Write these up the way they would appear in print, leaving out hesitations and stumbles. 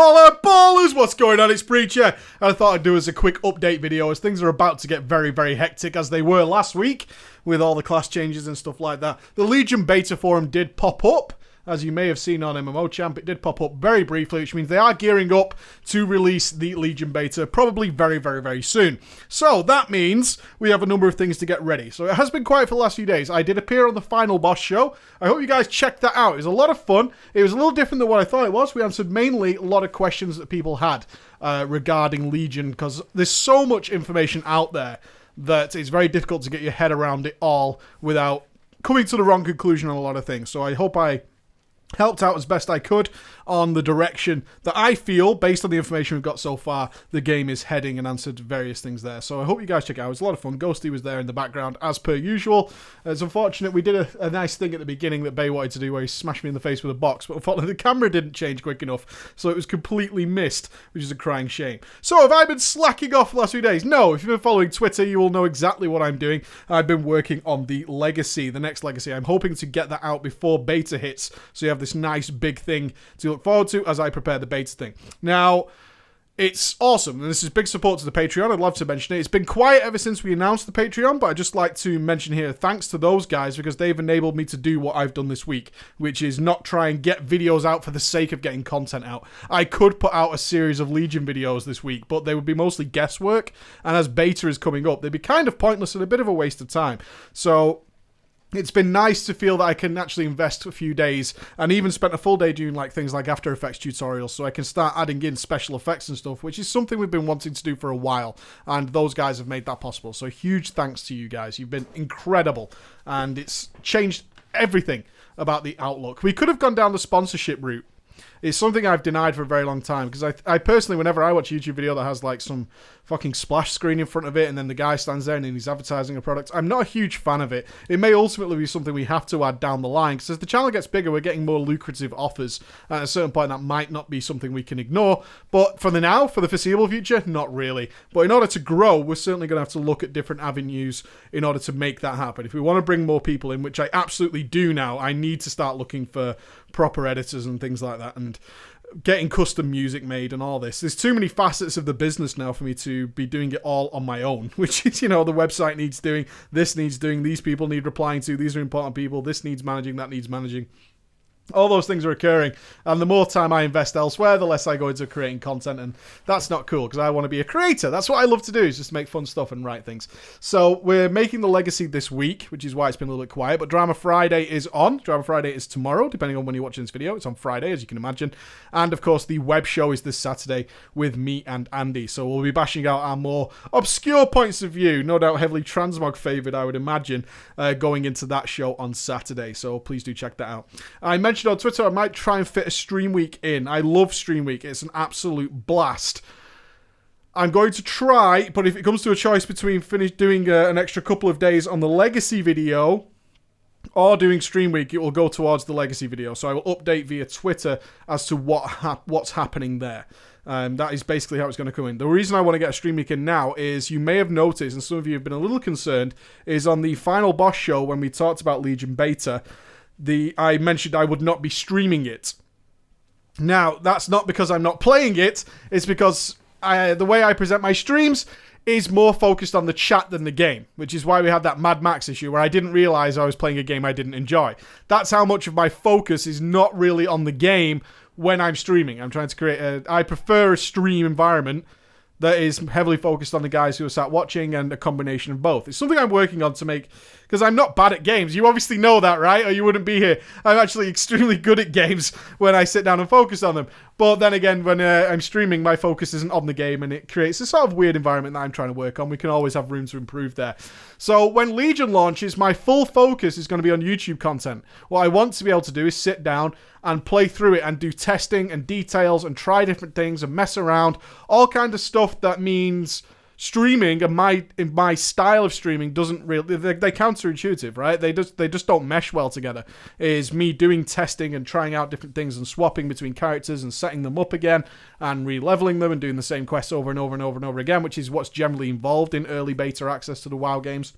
Holla ballers, what's going on? It's Breacher, and I thought I'd do as a quick update video as things are about to get very, very hectic as they were last week with all the class changes and stuff like that. The Legion beta forum did pop up, as you may have seen on MMO Champ. It did pop up very briefly, which means they are gearing up to release the Legion beta probably very, very, very soon. So that means we have a number of things to get ready. So it has been quiet for the last few days. I did appear on the Final Boss show. I hope you guys checked that out. It was a lot of fun. It was a little different than what I thought it was. We answered mainly a lot of questions that people had regarding Legion, because there's so much information out there that it's very difficult to get your head around it all without coming to the wrong conclusion on a lot of things. So I hope I helped out as best I could on the direction that I feel, based on the information we've got so far, the game is heading, and answered various things there. So I hope you guys check it out. It was a lot of fun. Ghosty was there in the background, as per usual. It's unfortunate we did a nice thing at the beginning that Bay wanted to do, where he smashed me in the face with a box, but unfortunately the camera didn't change quick enough, so it was completely missed, which is a crying shame. So have I been slacking off the last few days? No. If you've been following Twitter, you will know exactly what I'm doing. I've been working on the Legacy, the next Legacy. I'm hoping to get that out before beta hits, so you have this nice big thing to look forward to as I prepare the beta thing. Now, it's awesome, and this is big support to the Patreon. I'd love to mention it. It's been quiet ever since we announced the Patreon, but I'd just like to mention here thanks to those guys, because they've enabled me to do what I've done this week, which is not try and get videos out for the sake of getting content out. I could put out a series of Legion videos this week, but they would be mostly guesswork, and as beta is coming up, they'd be kind of pointless and a bit of a waste of time. So it's been nice to feel that I can actually invest a few days, and even spent a full day doing things like After Effects tutorials, so I can start adding in special effects and stuff, which is something we've been wanting to do for a while, and those guys have made that possible. So huge thanks to you guys. You've been incredible, and it's changed everything about the outlook. We could have gone down the sponsorship route. It's something I've denied for a very long time, because I personally, whenever I watch a YouTube video that has like some fucking splash screen in front of it, and then the guy stands there and then he's advertising a product, I'm not a huge fan of it. It may ultimately be something we have to add down the line, because as the channel gets bigger, we're getting more lucrative offers. At a certain point, that might not be something we can ignore. But for the now, for the foreseeable future, not really. But in order to grow, we're certainly going to have to look at different avenues in order to make that happen. If we want to bring more people in, which I absolutely do now, I need to start looking for proper editors and things like that, and getting custom music made and all this. There's too many facets of the business now for me to be doing it all on my own, which is, the website needs doing, this needs doing, these people need replying to, these are important people, this needs managing, that needs managing. All those things are occurring, and the more time I invest elsewhere, the less I go into creating content, and that's not cool, because I want to be a creator. That's what I love to do, is just make fun stuff and write things. So we're making the Legacy this week, which is why it's been a little bit quiet, but Drama Friday is on. Drama Friday is tomorrow, depending on when you're watching this video. It's on Friday, as you can imagine. And, of course, the web show is this Saturday with me and Andy. So we'll be bashing out our more obscure points of view, no doubt heavily Transmog favoured, I would imagine, going into that show on Saturday. So please do check that out. I mentioned on Twitter I might try and fit a stream week in. I love stream week. It's an absolute blast. I'm going to try, but if it comes to a choice between doing an extra couple of days on the Legacy video or doing stream week, it will go towards the Legacy video. So I will update via Twitter as to what's happening there. That is basically how it's going to come in. The reason I want to get a stream week in now is, you may have noticed, and some of you have been a little concerned, is on the Final Boss show when we talked about Legion Beta, I mentioned I would not be streaming it. Now, that's not because I'm not playing it. It's because the way I present my streams is more focused on the chat than the game, which is why we had that Mad Max issue where I didn't realize I was playing a game I didn't enjoy. That's how much of my focus is not really on the game when I'm streaming. I'm trying to create I prefer a stream environment that is heavily focused on the guys who are sat watching, and a combination of both. It's something I'm working on to make, because I'm not bad at games. You obviously know that, right? Or you wouldn't be here. I'm actually extremely good at games when I sit down and focus on them. But then again, when I'm streaming, my focus isn't on the game, and it creates a sort of weird environment that I'm trying to work on. We can always have room to improve there. So when Legion launches, my full focus is going to be on YouTube content. What I want to be able to do is sit down and play through it and do testing and details and try different things and mess around. All kind of stuff that means streaming and my style of streaming doesn't really, they're counterintuitive, right? They just don't mesh well together. Is me doing testing and trying out different things and swapping between characters and setting them up again and re-leveling them and doing the same quests over and over and over and over again, which is what's generally involved in early beta access to the WoW games.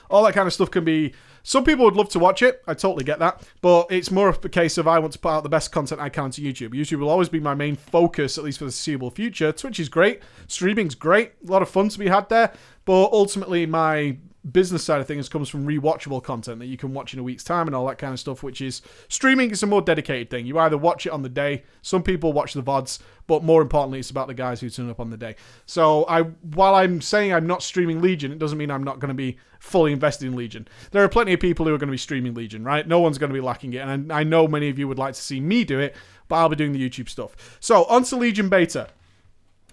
All that kind of stuff can be... Some people would love to watch it. I totally get that. But it's more of a case of I want to put out the best content I can to YouTube. YouTube will always be my main focus, at least for the foreseeable future. Twitch is great. Streaming's great. A lot of fun to be had there. But ultimately, my business side of things comes from rewatchable content that you can watch in a week's time and all that kind of stuff, which is streaming is a more dedicated thing. You either watch it on the day, some people watch the VODs, but more importantly, it's about the guys who turn up on the day. So while I'm saying I'm not streaming Legion, it doesn't mean I'm not going to be fully invested in Legion. There are plenty of people who are going to be streaming Legion, right? No one's going to be lacking it, and I know many of you would like to see me do it, but I'll be doing the YouTube stuff. So, onto Legion Beta.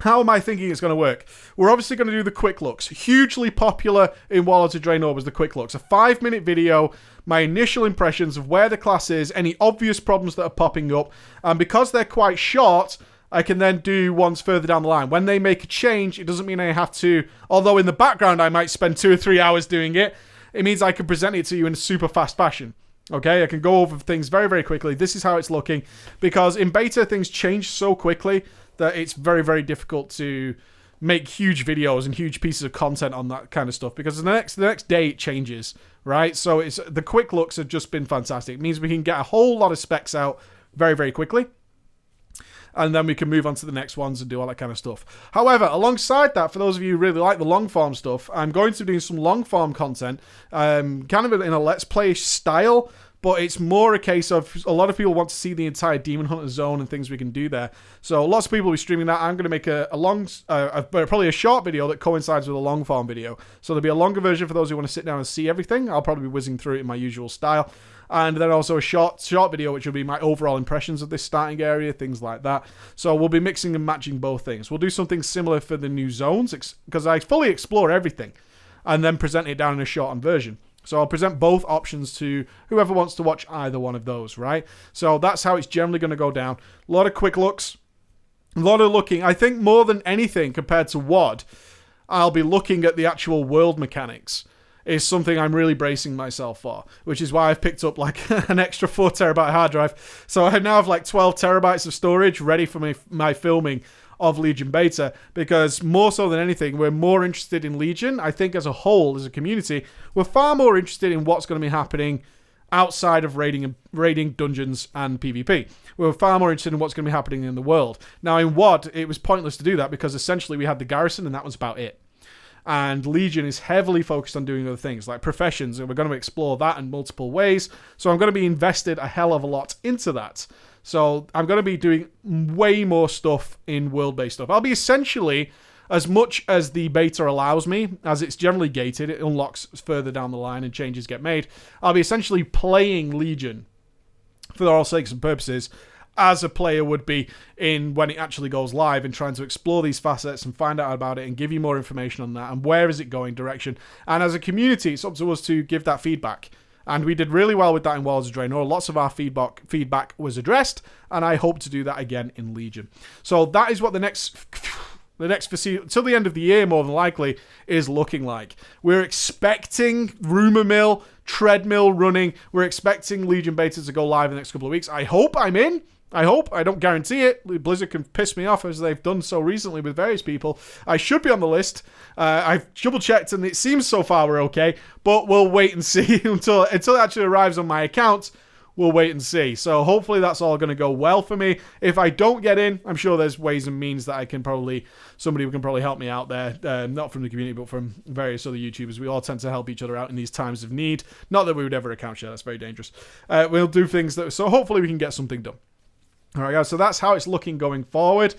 How am I thinking it's going to work? We're obviously going to do the quick looks. Hugely popular in Warlords of Draenor was the quick looks. A 5-minute video, my initial impressions of where the class is, any obvious problems that are popping up. And because they're quite short, I can then do ones further down the line. When they make a change, it doesn't mean I have to, although in the background I might spend 2 or 3 hours doing it, it means I can present it to you in a super fast fashion. Okay, I can go over things very, very quickly. This is how it's looking. Because in beta, things change so quickly that it's very, very difficult to make huge videos and huge pieces of content on that kind of stuff, because the next day it changes, right? So it's the quick looks have just been fantastic. It means we can get a whole lot of specs out very, very quickly, and then we can move on to the next ones and do all that kind of stuff. However, alongside that, for those of you who really like the long form stuff, I'm going to be doing some long form content, kind of in a Let's Play style. But it's more a case of a lot of people want to see the entire Demon Hunter zone and things we can do there. So lots of people will be streaming that. I'm going to make probably a short video that coincides with a long form video. So there'll be a longer version for those who want to sit down and see everything. I'll probably be whizzing through it in my usual style. And then also a short video, which will be my overall impressions of this starting area, things like that. So we'll be mixing and matching both things. We'll do something similar for the new zones, because I fully explore everything and then present it down in a shortened version. So I'll present both options to whoever wants to watch either one of those, right? So that's how it's generally going to go down. A lot of quick looks, a lot of looking. I think more than anything compared to WoD, I'll be looking at the actual world mechanics. Is something I'm really bracing myself for, which is why I've picked up like an extra 4 terabyte hard drive. So I now have like 12 terabytes of storage ready for my filming of Legion Beta, because more so than anything, we're more interested in Legion. I think as a whole, as a community, we're far more interested in what's going to be happening outside of raiding dungeons and PvP. We're far more interested in what's going to be happening in the world. Now in WoD, it was pointless to do that, because essentially we had the garrison and that was about it. And Legion is heavily focused on doing other things, like professions, and we're going to explore that in multiple ways. So I'm going to be invested a hell of a lot into that. So I'm going to be doing way more stuff in world-based stuff. I'll be essentially, as much as the beta allows me, as it's generally gated, it unlocks further down the line and changes get made, I'll be essentially playing Legion, for all sakes and purposes, as a player would be in when it actually goes live, and trying to explore these facets and find out about it and give you more information on that and where is it going direction. And as a community, it's up to us to give that feedback. And we did really well with that in Warlords of Draenor. Lots of our feedback was addressed, and I hope to do that again in Legion. So that is what the next till the end of the year, more than likely, is looking like. We're expecting rumor mill, treadmill running. We're expecting Legion Beta to go live in the next couple of weeks. I hope I'm in. I hope. I don't guarantee it. Blizzard can piss me off, as they've done so recently with various people. I should be on the list. I've double-checked, and it seems so far we're okay. But we'll wait and see until it actually arrives on my account. We'll wait and see. So hopefully that's all going to go well for me. If I don't get in, I'm sure there's ways and means that somebody can probably help me out there. Not from the community, but from various other YouTubers. We all tend to help each other out in these times of need. Not that we would ever account share. That's very dangerous. We'll do things so hopefully we can get something done. All right, guys, so that's how it's looking going forward.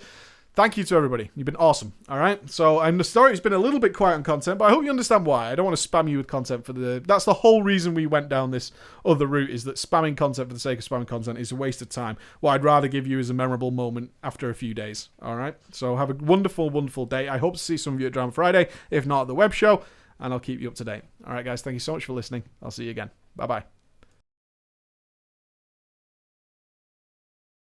Thank you to everybody. You've been awesome. All right, so the story's been a little bit quiet on content, but I hope you understand why. I don't want to spam you with content that's the whole reason we went down this other route, is that spamming content for the sake of spamming content is a waste of time. What I'd rather give you is a memorable moment after a few days. All right, so have a wonderful, wonderful day. I hope to see some of you at Drama Friday, if not at the web show, and I'll keep you up to date. All right, guys, thank you so much for listening. I'll see you again. Bye-bye.